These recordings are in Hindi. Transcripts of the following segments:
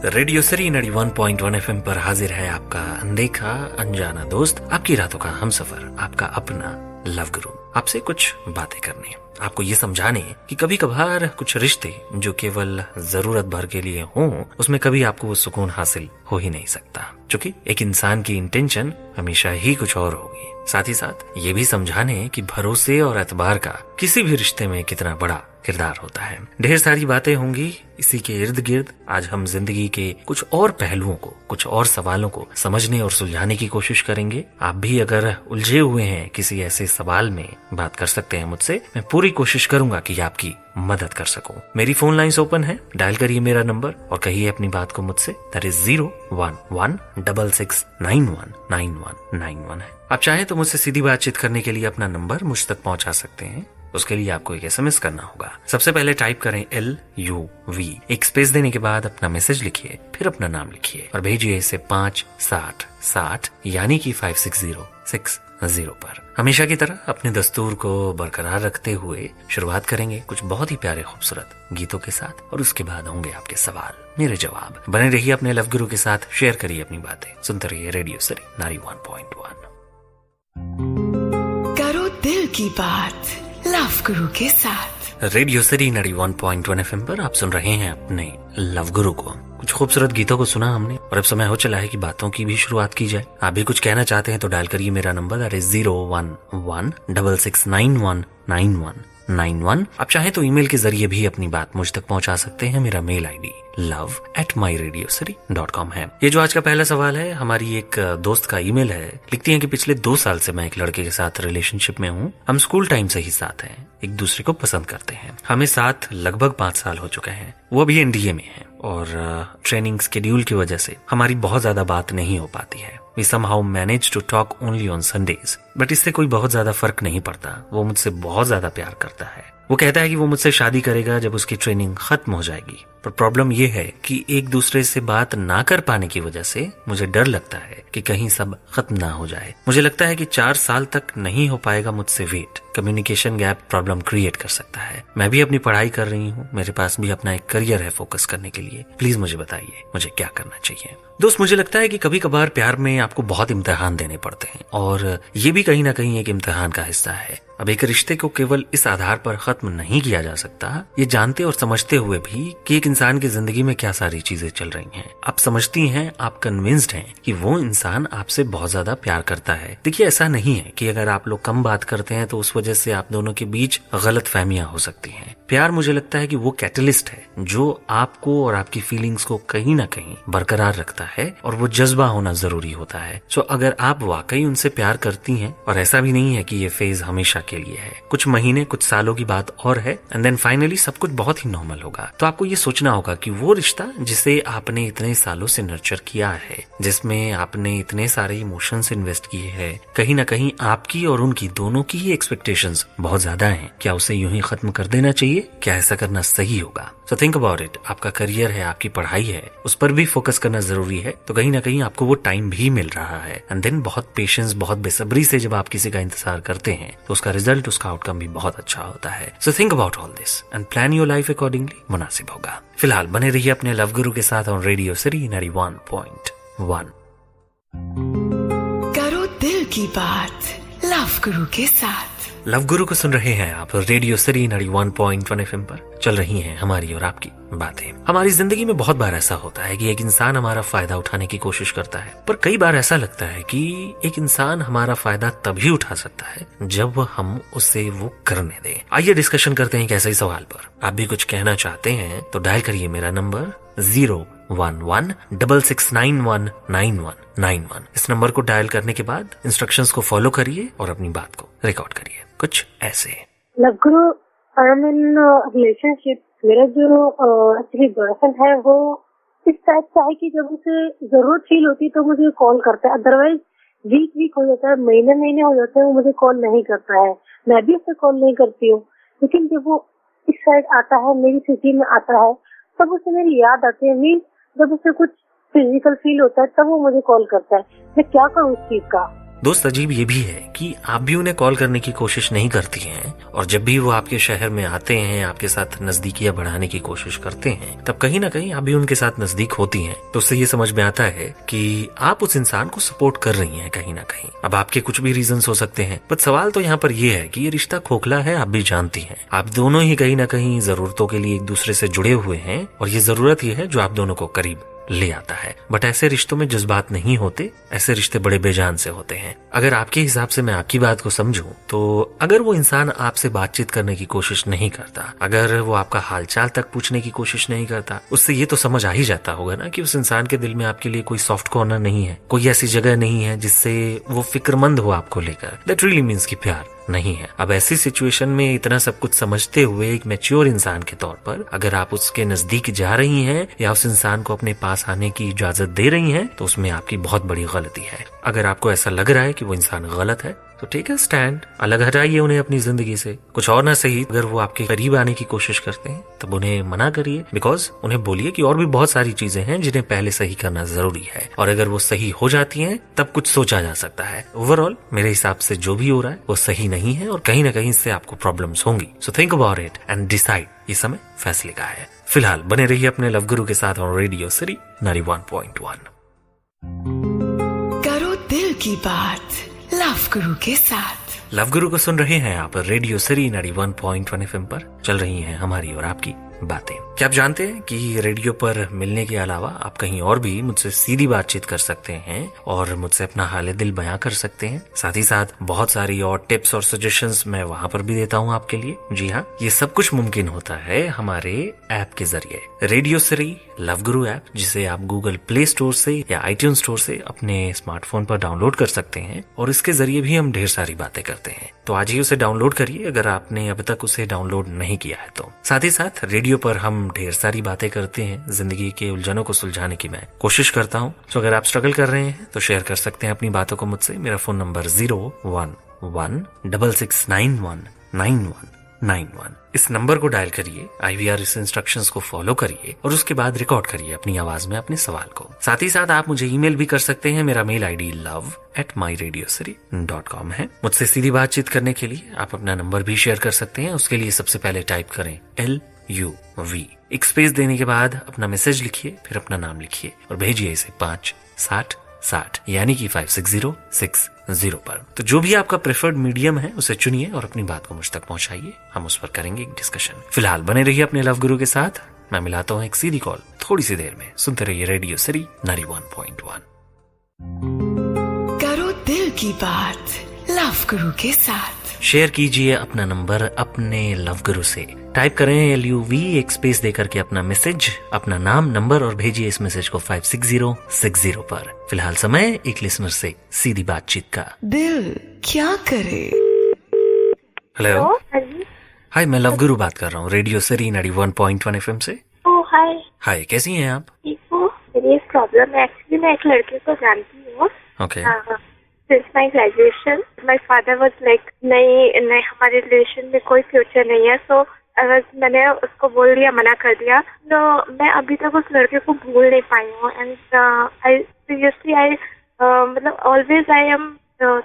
रेडियो सिटी 91.1 FM पर हाजिर है आपका अनदेखा अनजाना दोस्त, आपकी रातों का हमसफर, आपका अपना लव गुरु। आपसे कुछ बातें करनी, आपको ये समझाने कि कभी कभार कुछ रिश्ते जो केवल जरूरत भर के लिए हों, उसमें कभी आपको वो सुकून हासिल हो ही नहीं सकता, क्योंकि एक इंसान की इंटेंशन हमेशा ही कुछ और होगी। साथ ही साथ ये भी समझाने कि भरोसे और एतबार का किसी भी रिश्ते में कितना बड़ा किरदार होता है। ढेर सारी बातें होंगी इसी के इर्द गिर्द। आज हम जिंदगी के कुछ और पहलुओं को, कुछ और सवालों को समझने और सुलझाने की कोशिश करेंगे। आप भी अगर उलझे हुए हैं किसी ऐसे सवाल में, बात कर सकते हैं मुझसे। मैं पूरी कोशिश करूंगा कि आपकी मदद कर सकूं। मेरी फोन लाइंस ओपन है, डायल करिए मेरा नंबर और कहिए अपनी बात को मुझसे। दैट इज 01166919191 है। आप चाहें तो मुझसे सीधी बातचीत करने के लिए अपना नंबर मुझ तक पहुंचा सकते हैं। उसके लिए आपको एक SMS करना होगा। सबसे पहले टाइप करें LUV, एक स्पेस देने के बाद अपना मैसेज लिखिए, फिर अपना नाम लिखिए और भेजिए इसे 56060 यानी कि 56060 पर। हमेशा की तरह अपने दस्तूर को बरकरार रखते हुए शुरुआत करेंगे कुछ बहुत ही प्यारे खूबसूरत गीतों के साथ, और उसके बाद होंगे आपके सवाल, मेरे जवाब। बने रहिए अपने लव गुरु के साथ, शेयर करिए अपनी बातें, सुनते रहिए रेडियो सिटी 91.1। करो दिल की बात लव गुरु के साथ। रेडियो सिटी 91.1 FM पर आप सुन रहे हैं अपने लव गुरु को। कुछ खूबसूरत गीतों को सुना हमने और अब समय हो चला है कि बातों की भी शुरुआत की जाए। आप भी कुछ कहना चाहते हैं तो डायल करिए मेरा नंबर, दैट इज 01166919191। आप चाहें तो ईमेल के जरिए भी अपनी बात मुझ तक पहुंचा सकते हैं। मेरा मेल ID love@myradiocity.com है। ये जो आज का पहला सवाल है, हमारी एक दोस्त का ईमेल है। लिखती हैं कि पिछले 2 साल से मैं एक लड़के के साथ रिलेशनशिप में हूँ। हम स्कूल टाइम से ही साथ हैं, एक दूसरे को पसंद करते हैं। हमें साथ लगभग 5 साल हो चुके हैं। वो भी NDA में है और ट्रेनिंग शेड्यूल की वजह से हमारी बहुत ज्यादा बात नहीं हो पाती है। We somehow manage to talk only on Sundays, but इससे कोई बहुत ज्यादा फर्क नहीं पड़ता। वो मुझसे बहुत ज्यादा प्यार करता है। वो कहता है कि वो मुझसे शादी करेगा जब उसकी ट्रेनिंग खत्म हो जाएगी, पर प्रॉब्लम ये है कि एक दूसरे से बात ना कर पाने की वजह से मुझे डर लगता है कि कहीं सब खत्म ना हो जाए। मुझे लगता है कि 4 साल तक नहीं हो पाएगा मुझसे wait. Communication gap problem create कर सकता है। मैं भी अपनी पढ़ाई कर रही हूँ, मेरे पास भी अपना एक करियर है फोकस करने के लिए। प्लीज मुझे बताइए मुझे क्या करना चाहिए। दोस्त, मुझे लगता है कि कभी कभार प्यार में आपको बहुत इम्तिहान देने पड़ते हैं और ये भी कहीं ना कहीं एक इम्तिहान का हिस्सा है। अब एक रिश्ते को केवल इस आधार पर खत्म नहीं किया जा सकता, ये जानते और समझते हुए भी कि एक इंसान की जिंदगी में क्या सारी चीजें चल रही हैं। आप समझती हैं, आप कन्विंस्ड हैं कि वो इंसान आपसे बहुत ज्यादा प्यार करता है। देखिए, ऐसा नहीं है कि अगर आप लोग कम बात करते हैं तो उस वजह से आप दोनों के बीच गलत फहमियां हो सकती हैं। प्यार, मुझे लगता है कि वो कैटलिस्ट है जो आपको और आपकी फीलिंग्स को कहीं ना कहीं बरकरार रखता है, और वो जज्बा होना जरूरी होता है। सो अगर आप वाकई उनसे प्यार करती हैं, और ऐसा भी नहीं है कि ये फेज हमेशा के लिए है, कुछ महीने कुछ सालों की बात और है, एंड देन फाइनली सब कुछ बहुत ही नॉर्मल होगा। तो आपको ये सोचना होगा कि वो रिश्ता जिसे आपने इतने सालों से नर्चर किया है, जिसमें आपने इतने सारे इमोशंस इन्वेस्ट किए हैं, कहीं ना कहीं आपकी और उनकी दोनों की ही एक्सपेक्टेशंस बहुत ज्यादा हैं। क्या उसे यूं ही खत्म कर देना चाहिए? क्या ऐसा करना सही होगा? So think about it. आपका करियर है, आपकी पढ़ाई है, उस पर भी फोकस करना जरूरी है। तो कहीं ना कहीं आपको वो टाइम भी मिल रहा है, एंड देन बहुत पेशेंस, बहुत बेसब्री से जब आप किसी का इंतजार करते हैं तो उसका रिजल्ट, उसका आउटकम भी बहुत अच्छा होता है। So think about all this and plan your life accordingly. मुनासिब होगा। फिलहाल बने रहिए अपने लव गुरु के साथ ऑन रेडियो सिटी 91.1। करो दिल की बात लव गुरु के साथ। लव गुरु को सुन रहे हैं आप रेडियो सिटी 91.1 FM पर। चल रही हैं हमारी और आपकी बातें। हमारी जिंदगी में बहुत बार ऐसा होता है कि एक इंसान हमारा फायदा उठाने की कोशिश करता है, पर कई बार ऐसा लगता है कि एक इंसान हमारा फायदा तभी उठा सकता है जब हम उसे वो करने दें। आइए डिस्कशन करते हैं एक ऐसे ही सवाल पर। आप भी कुछ कहना चाहते हैं तो डायल करिए मेरा नंबर 01166919191। इस नंबर को डायल करने के बाद इंस्ट्रक्शंस को फॉलो करिए और अपनी बात को रिकॉर्ड करिए कुछ ऐसे। Love Guru, I am in relationship. मेरा जो एक्चुअली बॉयफ्रेंड है वो इस टाइप का है कि जब उसे जरूरत फील होती है तो मुझे कॉल करता है, अदरवाइज वीक हो जाता है, महीने हो जाते हैं वो मुझे कॉल नहीं करता है। मैं भी उसे कॉल नहीं करती हूँ, लेकिन जब वो इस साइड आता है, मेरी सिटी में आता है, तब उसे मेरी याद आती है। मीन्स जब उसे कुछ फिजिकल फील होता है तब वो मुझे कॉल करता है। मैं क्या करूँ उस चीज का? दोस्त अजीब ये भी है कि आप भी उन्हें कॉल करने की कोशिश नहीं करती हैं, और जब भी वो आपके शहर में आते हैं, आपके साथ नजदीकियां बढ़ाने की कोशिश करते हैं, तब कहीं ना कहीं आप भी उनके साथ नजदीक होती हैं। तो उससे ये समझ में आता है कि आप उस इंसान को सपोर्ट कर रही हैं कहीं ना कहीं। अब आपके कुछ भी रीजंस हो सकते हैं, बट सवाल तो यहाँ पर ये है कि ये रिश्ता खोखला है, आप भी जानती हैं। आप दोनों ही कहीं ना कहीं जरूरतों के लिए एक दूसरे से जुड़े हुए हैं, और ये जरूरत ही है जो आप दोनों को करीब ले आता है। बट ऐसे रिश्तों में जज्बात नहीं होते, ऐसे रिश्ते बड़े बेजान से होते हैं। अगर आपके हिसाब से मैं आपकी बात को समझूं, तो अगर वो इंसान आपसे बातचीत करने की कोशिश नहीं करता, अगर वो आपका हालचाल तक पूछने की कोशिश नहीं करता, उससे ये तो समझ आ ही जाता होगा ना कि उस इंसान के दिल में आपके लिए कोई सॉफ्ट कॉर्नर नहीं है, कोई ऐसी जगह नहीं है जिससे वो फिक्रमंद हो आपको लेकर। दैट रियली मीन्स कि प्यार नहीं है। अब ऐसी सिचुएशन में इतना सब कुछ समझते हुए एक मैच्योर इंसान के तौर पर अगर आप उसके नजदीक जा रही हैं या उस इंसान को अपने पास आने की इजाजत दे रही हैं, तो उसमें आपकी बहुत बड़ी गलती है। अगर आपको ऐसा लग रहा है कि वो इंसान गलत है, तो टेक अ स्टैंड, अलग हटाइए उन्हें अपनी जिंदगी से। कुछ और ना सही, अगर वो आपके करीब आने की कोशिश करते हैं तब उन्हें मना करिए, बिकॉज उन्हें बोलिए कि और भी बहुत सारी चीजें हैं जिन्हें पहले सही करना जरूरी है, और अगर वो सही हो जाती हैं तब कुछ सोचा जा सकता है। ओवरऑल मेरे हिसाब से जो भी हो रहा है वो सही नहीं है, और कहीं ना कहीं इससे आपको प्रॉब्लम्स होंगी। So think about it and decide. ये समय फैसले का है। फिलहाल बने रहिए अपने लव गुरु के साथ ऑन रेडियो सिटी 91.1। करो दिल की बात लव गुरु के साथ। लव गुरु को सुन रहे हैं आप रेडियो सिटी 91.1 FM पर। चल रही हैं हमारी और आपकी बातें। क्या आप जानते हैं कि रेडियो पर मिलने के अलावा आप कहीं और भी मुझसे सीधी बातचीत कर सकते हैं और मुझसे अपना हाल दिल बयां कर सकते हैं। साथ ही साथ बहुत सारी और टिप्स और सजेशंस मैं वहां पर भी देता हूं आपके लिए। जी हाँ, ये सब कुछ मुमकिन होता है हमारे ऐप के जरिए। रेडियो सिटी लव गुरु ऐप, जिसे आप गूगल प्ले स्टोर से या iTunes स्टोर से अपने स्मार्टफोन पर डाउनलोड कर सकते हैं, और इसके जरिए भी हम ढेर सारी बातें करते हैं। तो आज ही उसे डाउनलोड करिए अगर आपने अब तक उसे डाउनलोड नहीं किया है तो। साथ ही साथ रेडियो पर हम ढेर सारी बातें करते हैं, जिंदगी के उलझनों को सुलझाने की मैं कोशिश करता हूँ। तो अगर आप स्ट्रगल कर रहे हैं तो शेयर कर सकते हैं अपनी बातों को मुझसे। मेरा फोन नंबर 01166919191। इस नंबर को डायल करिए, IVR इस इंस्ट्रक्शंस को फॉलो करिए और उसके बाद रिकॉर्ड करिए अपनी आवाज में अपने सवाल को। साथ ही साथ आप मुझे ईमेल भी कर सकते हैं। मेरा मेल ID love@myradiocity.com है। मुझसे सीधी बातचीत करने के लिए आप अपना नंबर भी शेयर कर सकते हैं। उसके लिए सबसे पहले टाइप करें LUV, एक स्पेस देने के बाद अपना मैसेज लिखिए, फिर अपना नाम लिखिए और भेजिए इसे 56060 यानी कि 56060 पर। तो जो भी आपका प्रेफर्ड मीडियम है उसे चुनिए और अपनी बात को मुझ तक पहुंचाइए। हम उस पर करेंगे एक डिस्कशन। फिलहाल बने रहिए अपने लव गुरु के साथ। मैं मिलाता हूँ एक सीधी कॉल थोड़ी सी देर में। सुनते रहिए रेडियो सिटी 91.1। करो दिल की बात लव गुरु के साथ। शेयर कीजिए अपना नंबर अपने लव गुरु से। टाइप करें LUV, एक स्पेस देकर के अपना मैसेज, अपना नाम, नंबर और भेजिए इस मैसेज को 56060 पर। फिलहाल समय एक लिसनर से सीधी बातचीत का। दिल क्या करे। हेलो, हाय, मैं लव गुरु बात कर रहा हूँ रेडियो सिटी 91.1 FM से। हाय। हाय, कैसी हैं आप? ठीक हूँ। मेरी एक प्रॉब्लम है, एक्चुअली मैं एक लड़के को जानती हूँ। Okay. Since my graduation, my father was like, नहीं हमारे रिलेशन में कोई फ्यूचर नहीं है। सो मैंने उसको बोल दिया, मना कर दिया। तो मैं अभी तक उस लड़के को भूल नहीं पाई हूँ। एंड आई सीरियसली मतलब always I am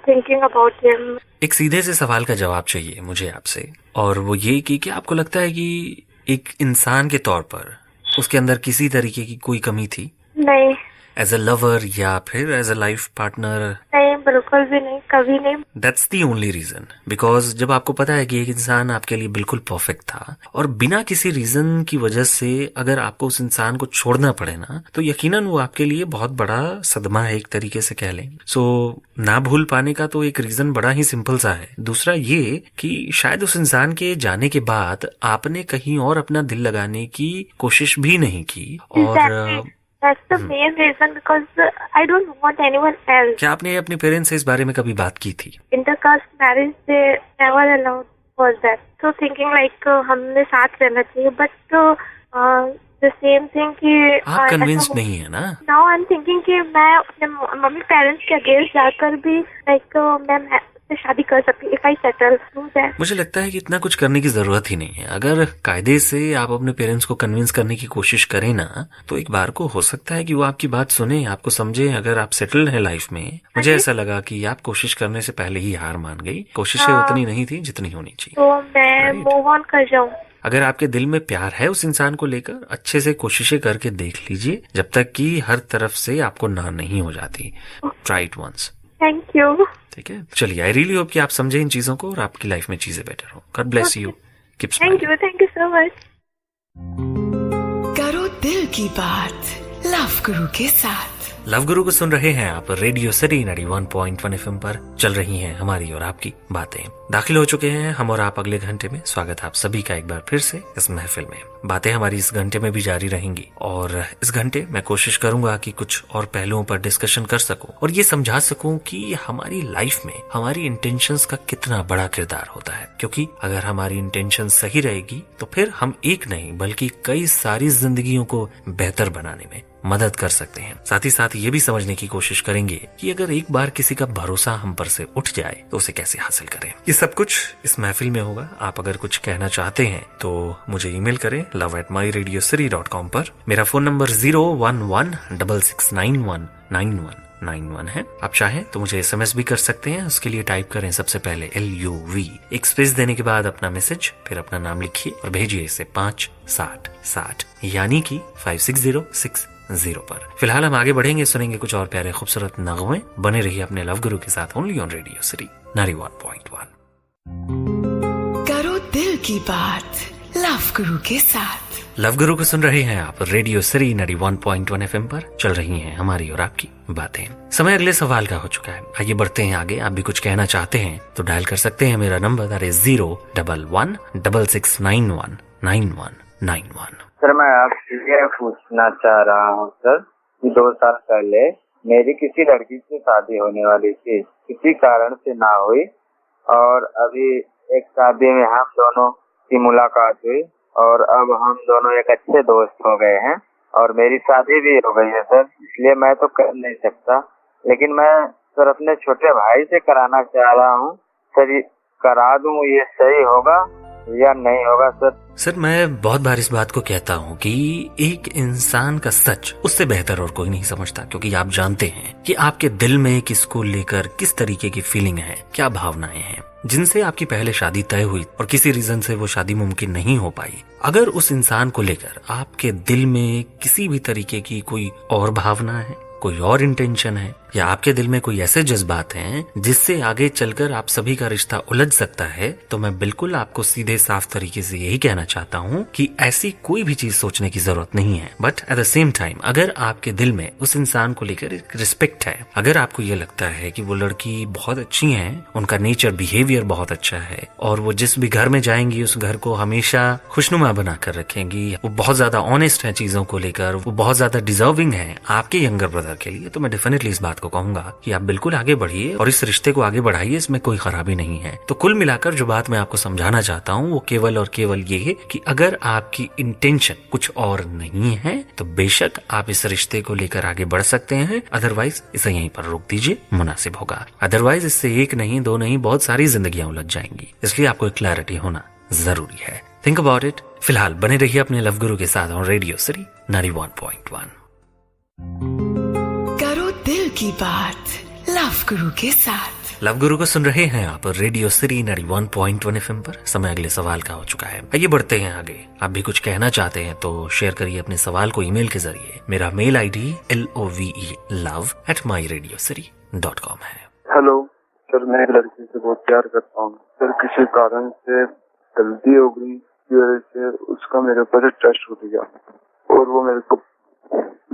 thinking about him. एक सीधे से सवाल का जवाब चाहिए मुझे आपसे, और वो ये कि क्या आपको लगता है कि एक इंसान के तौर पर उसके अंदर किसी तरीके की कोई कमी थी? नहीं। एज अ लवर या फिर एज अ लाइफ पार्टनर? नहीं, बिल्कुल भी नहीं, कभी नहीं। That's the only reason, because जब आपको पता है कि एक इंसान आपके लिए बिल्कुल परफेक्ट था और बिना किसी रीजन की वजह से अगर आपको उस इंसान को छोड़ना पड़े ना, तो यकीनन वो आपके लिए बहुत बड़ा सदमा है, एक तरीके से कह लें। सो ना भूल पाने का तो एक रीजन बड़ा ही सिंपल सा है। दूसरा ये कि शायद उस इंसान के जाने के बाद आपने कहीं और अपना दिल लगाने की कोशिश भी नहीं की। और That's the main reason, because I don't want anyone else. क्या आपने अपने पेरेंट्स से इस बारे में कभी बात की थी? Intercaste marriage, they never allowed for that. So thinking like हमने साथ रहना चाहिए, but the same thing कि आप कन्विंस्ड नहीं है ना? Now I'm thinking कि मैं अपने मम्मी पेरेंट्स के अगेंस्ट जाकर भी like मैं शादी कर सकती इफ आई सेटल दैट। मुझे लगता है कि इतना कुछ करने की जरूरत ही नहीं है। अगर कायदे से आप अपने पेरेंट्स को कन्विंस करने की कोशिश करें ना, तो एक बार को हो सकता है कि वो आपकी बात सुने, आपको समझे। अगर आप सेटल्ड हैं लाइफ में, मुझे ऐसा लगा कि आप कोशिश करने से पहले ही हार मान गई। कोशिशें उतनी नहीं थी जितनी होनी चाहिए। तो मैं मूव ऑन कर जाऊं। अगर आपके दिल में प्यार है उस इंसान को लेकर, अच्छे से कोशिशें करके देख लीजिए, जब तक कि हर तरफ से आपको ना नहीं हो जाती। Try it once. Thank you. ठीक है, चलिए। आई रियली होप कि आप समझे इन चीजों को और आपकी लाइफ में चीजें बेटर हो। God bless you. Keep smiling. Thank you so much. करो दिल की बात लव गुरु के साथ। लव गुरु को सुन रहे हैं आप रेडियो सिटी 91.1 FM पर। चल रही हैं हमारी और आपकी बातें। दाखिल हो चुके हैं हम और आप अगले घंटे में। स्वागत आप सभी का एक बार फिर से इस महफिल में। बातें हमारी इस घंटे में भी जारी रहेंगी और इस घंटे मैं कोशिश करूंगा कि कुछ और पहलुओं पर डिस्कशन कर सकूं और ये समझा सकूं कि हमारी लाइफ में हमारी इंटेंशंस का कितना बड़ा किरदार होता है। क्योंकि अगर हमारी इंटेंशन सही रहेगी तो फिर हम एक नहीं बल्कि कई सारी जिंदगियों को बेहतर बनाने में मदद कर सकते हैं। साथ ही साथ ये भी समझने की कोशिश करेंगे कि अगर एक बार किसी का भरोसा हम पर से उठ जाए तो उसे कैसे हासिल करें। ये सब कुछ इस महफिल में होगा। आप अगर कुछ कहना चाहते हैं तो मुझे ईमेल करें love@myradiocity.com पर। मेरा फोन नंबर 01166919191 है। आप चाहें तो मुझे SMS भी कर सकते हैं। उसके लिए टाइप करें सबसे पहले LUV, एक स्पेस देने के बाद अपना मैसेज, फिर अपना नाम लिखिए और भेजिए इसे 56060 यानी कि 56060 पर। फिलहाल हम आगे बढ़ेंगे, सुनेंगे कुछ और प्यारे खूबसूरत नगमे। बने रहिए अपने लव गुरु के साथ ओनली ऑन रेडियो सिटी 91.1। करो दिल की बात लव गुरु के साथ। लव गुरु को सुन रहे हैं आप रेडियो सिटी 91.1 FM पर। चल रही हैं हमारी और आपकी बातें। समय अगले सवाल का हो चुका है। आइए बढ़ते हैं आगे। आप भी कुछ कहना चाहते हैं तो डायल कर सकते हैं मेरा नंबर 01166919191। सर मैं आपसे ये पूछना चाह रहा हूँ सर कि 2 साल पहले मेरी किसी लड़की से शादी होने वाली थी, किसी कारण से ना हुई और अभी एक शादी में हम दोनों की मुलाकात हुई और अब हम दोनों एक अच्छे दोस्त हो गए हैं और मेरी शादी भी हो गई है सर। इसलिए मैं तो कर नहीं सकता, लेकिन मैं सर अपने छोटे भाई से कराना चाह रहा हूँ सर। ये करा दूँ, ये सही होगा या नहीं होगा सर? सर मैं बहुत बार इस बात को कहता हूँ कि एक इंसान का सच उससे बेहतर और कोई नहीं समझता। क्योंकि आप जानते हैं कि आपके दिल में किसको लेकर किस तरीके की फीलिंग है, क्या भावनाएं हैं, जिनसे आपकी पहले शादी तय हुई और किसी रीजन से वो शादी मुमकिन नहीं हो पाई। अगर उस इंसान को लेकर आपके दिल में किसी भी तरीके की कोई और भावना है, कोई और इंटेंशन है, या आपके दिल में कोई ऐसे जज्बात हैं जिससे आगे चलकर आप सभी का रिश्ता उलझ सकता है, तो मैं बिल्कुल आपको सीधे साफ तरीके से यही कहना चाहता हूँ कि ऐसी कोई भी चीज सोचने की जरूरत नहीं है। But at the same time अगर आपके दिल में उस इंसान को लेकर एक रिस्पेक्ट है, अगर आपको ये लगता है कि वो लड़की बहुत अच्छी है, उनका नेचर बिहेवियर बहुत अच्छा है और वो जिस भी घर में जाएंगी उस घर को हमेशा खुशनुमा बनाकर रखेंगी, वो बहुत ज्यादा ऑनेस्ट है चीजों को लेकर, वो बहुत ज्यादा डिजर्विंग है आपके यंगर ब्रदर के लिए, तो मैं डेफिनेटली इस बात को कहूंगा कि आप बिल्कुल आगे बढ़िए और इस रिश्ते को आगे बढ़ाइए। इसमें कोई खराबी नहीं है। तो कुल मिलाकर जो बात मैं आपको समझाना चाहता हूँ वो केवल और केवल ये है कि अगर आपकी इंटेंशन कुछ और नहीं है तो बेशक आप इस रिश्ते को लेकर आगे बढ़ सकते हैं, अदरवाइज इसे यहीं पर रोक दीजिए, मुनासिब होगा। अदरवाइज इससे एक नहीं, दो नहीं, बहुत सारी जिंदगियां उलझ जाएंगी। इसलिए आपको एक क्लैरिटी होना जरूरी है। Think about it. फिलहाल बने रहिए अपने लव गुरु के साथ ऑन रेडियो सिटी 91.1। करो दिल की बात लव गुरु के साथ। लव गुरु को सुन रहे हैं आप रेडियो सिटी 91.1 FM पर। समय अगले सवाल का हो चुका है। आइए बढ़ते हैं आगे। आप भी कुछ कहना चाहते हैं तो शेयर करिए अपने सवाल को ईमेल के जरिए। मेरा मेल ID love@myradiocity.com है। हेलो सर, मैं एक लड़की से बहुत प्यार करता हूँ सर। किसी कारण से गलती हो गई की वजह से उसका मेरे ऊपर ट्रस्ट उठ गया और वो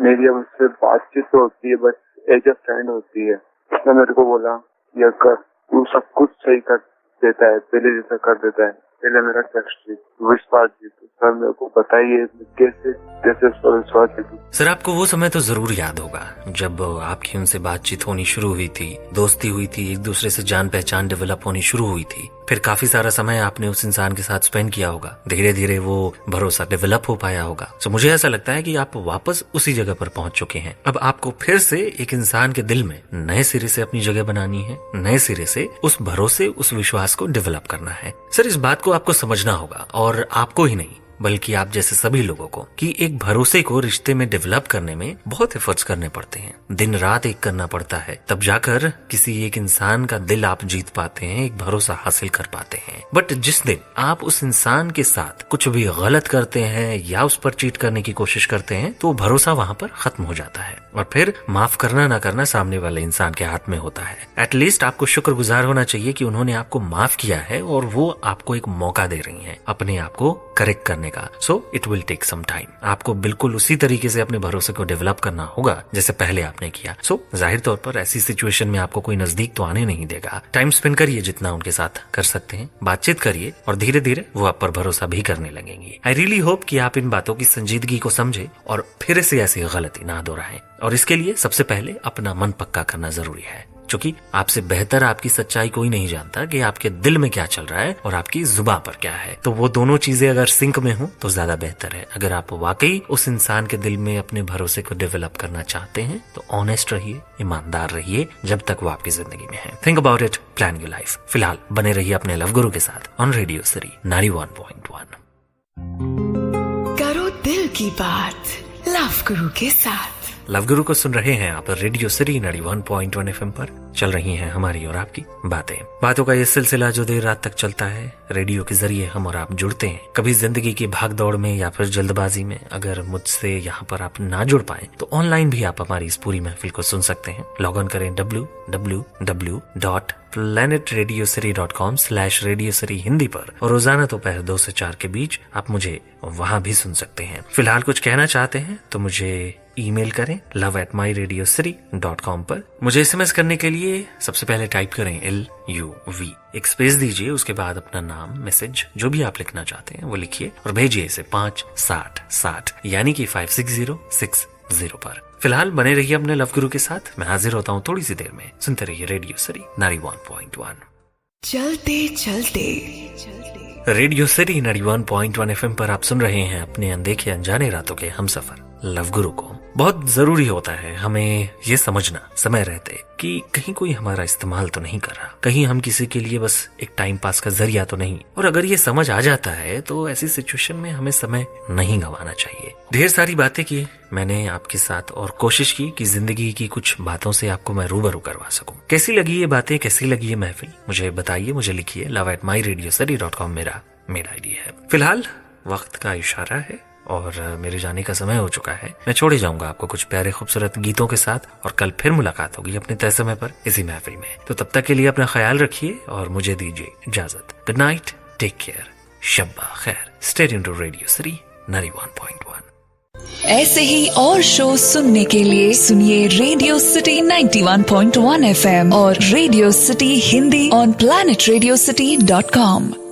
मेरी अब उससे बातचीत तो होती है बस एज अ फ्रेंड होती है। उसने मेरे को बोला कि अगर तू सब कुछ सही कर देता है, पहले जैसा कर देता है, पहले मेरा ट्रस्ट विश्वास जीतूं। सर मेरे को बताइए कैसे कैसे विश्वास जीतूं। सर आपको वो समय तो जरूर याद होगा जब आपकी उनसे बातचीत होनी शुरू हुई थी, दोस्ती हुई थी, एक दूसरे से जान पहचान डेवलप होनी शुरू हुई थी। फिर काफी सारा समय आपने उस इंसान के साथ स्पेंड किया होगा, धीरे धीरे वो भरोसा डेवलप हो पाया होगा। तो मुझे ऐसा लगता है कि आप वापस उसी जगह पर पहुंच चुके हैं। अब आपको फिर से एक इंसान के दिल में नए सिरे से अपनी जगह बनानी है, नए सिरे से उस भरोसे, उस विश्वास को डेवलप करना है। सर इस बात को आपको समझना होगा, और आपको ही नहीं बल्कि आप जैसे सभी लोगों को, कि एक भरोसे को रिश्ते में डेवलप करने में बहुत एफर्ट्स करने पड़ते हैं, दिन रात एक करना पड़ता है, तब जाकर किसी एक इंसान का दिल आप जीत पाते हैं, एक भरोसा हासिल कर पाते हैं। बट जिस दिन आप उस इंसान के साथ कुछ भी गलत करते हैं या उस पर चीट करने की कोशिश करते हैं तो भरोसा वहाँ पर खत्म हो जाता है, और फिर माफ करना ना करना सामने वाले इंसान के हाथ में होता है। एटलीस्ट आपको शुक्रगुजार होना चाहिए कि उन्होंने आपको माफ किया है और वो आपको एक मौका दे रही हैं अपने आप को करेक्ट करने का। So it will take some time. आपको बिल्कुल उसी तरीके से अपने भरोसे को डेवलप करना होगा जैसे पहले आपने किया। सो जाहिर तौर पर ऐसी सिचुएशन में आपको कोई नजदीक तो आने नहीं देगा। टाइम स्पेंड करिए जितना उनके साथ कर सकते हैं, बातचीत करिए, और धीरे धीरे वो आप पर भरोसा भी करने लगेंगे। आई रियली होप कि आप इन बातों की संजीदगी को समझे और फिर से ऐसी गलती ना दोहराएं। और इसके लिए सबसे पहले अपना मन पक्का करना जरूरी है, क्योंकि आपसे बेहतर आपकी सच्चाई कोई नहीं जानता कि आपके दिल में क्या चल रहा है और आपकी जुबान पर क्या है। तो वो दोनों चीजें अगर सिंक में हो तो ज्यादा बेहतर है। अगर आप वाकई उस इंसान के दिल में अपने भरोसे को डेवलप करना चाहते हैं तो ऑनेस्ट रहिए, ईमानदार रहिए जब तक वो आपकी जिंदगी में है। Think about it, plan your life. फिलहाल बने रहिए अपने लव गुरु के साथ ऑन रेडियो सिटी 91.1। करो दिल की बात लव गुरु के साथ। लव गुरु को सुन रहे हैं आप रेडियो सिटी 91.1 FM पर। चल रही हैं हमारी और आपकी बातों का ये सिलसिला जो देर रात तक चलता है। रेडियो के जरिए हम और आप जुड़ते हैं। कभी जिंदगी की भाग दौड़ में या फिर जल्दबाजी में अगर मुझसे यहाँ पर आप ना जुड़ पाए तो ऑनलाइन भी आप हमारी इस पूरी महफिल को सुन सकते हैं। लॉग ऑन करें www.planetradiocity.com/radiocity हिंदी पर, और रोजाना दोपहर 2 से 4 के बीच आप मुझे वहाँ भी सुन सकते हैं। फिलहाल कुछ कहना चाहते हैं तो मुझे ईमेल करें love@myradiocity.com पर। मुझे SMS करने के लिए सबसे पहले टाइप करें LUV, एक स्पेस दीजिए, उसके बाद अपना नाम, मैसेज जो भी आप लिखना चाहते हैं वो लिखिए और भेजिए इसे 56060 यानी कि 56060 पर। फिलहाल बने रहिए अपने लव गुरु के साथ। मैं हाजिर होता हूँ थोड़ी सी देर में। सुनते रहिए रेडियो सिटी 91.1। चलते चलते रेडियो सिटी 91.1 FM पर आप सुन रहे हैं अपने अनदेखे अनजाने रातों के हमसफर लव गुरु को। बहुत जरूरी होता है हमें ये समझना समय रहते कि कहीं कोई हमारा इस्तेमाल तो नहीं कर रहा, कहीं हम किसी के लिए बस एक टाइम पास का जरिया तो नहीं। और अगर ये समझ आ जाता है तो ऐसी सिचुएशन में हमें समय नहीं गंवाना चाहिए। ढेर सारी बातें की मैंने आपके साथ और कोशिश की कि जिंदगी की कुछ बातों से आपको मैं रूबरू करवा सकूं। कैसी लगी ये बातें, कैसी लगी ये महफिल, मुझे बताइए, मुझे लिखिए। love@myradiocity.com मेरा मेल आईडी है। फिलहाल वक्त का इशारा है और मेरे जाने का समय हो चुका है। मैं छोड़े जाऊंगा आपको कुछ प्यारे खूबसूरत गीतों के साथ, और कल फिर मुलाकात होगी अपने तय समय पर इसी महफिल में। तो तब तक के लिए अपना ख्याल रखिए और मुझे दीजिए इजाजत। गुड नाइट, टेक केयर, शब्बा खैर। Stay tuned to Radio City 91.1। ऐसे ही और शो सुनने के लिए सुनिए रेडियो सिटी 91.1 FM और Radio City Hindi on planetradioCity.com।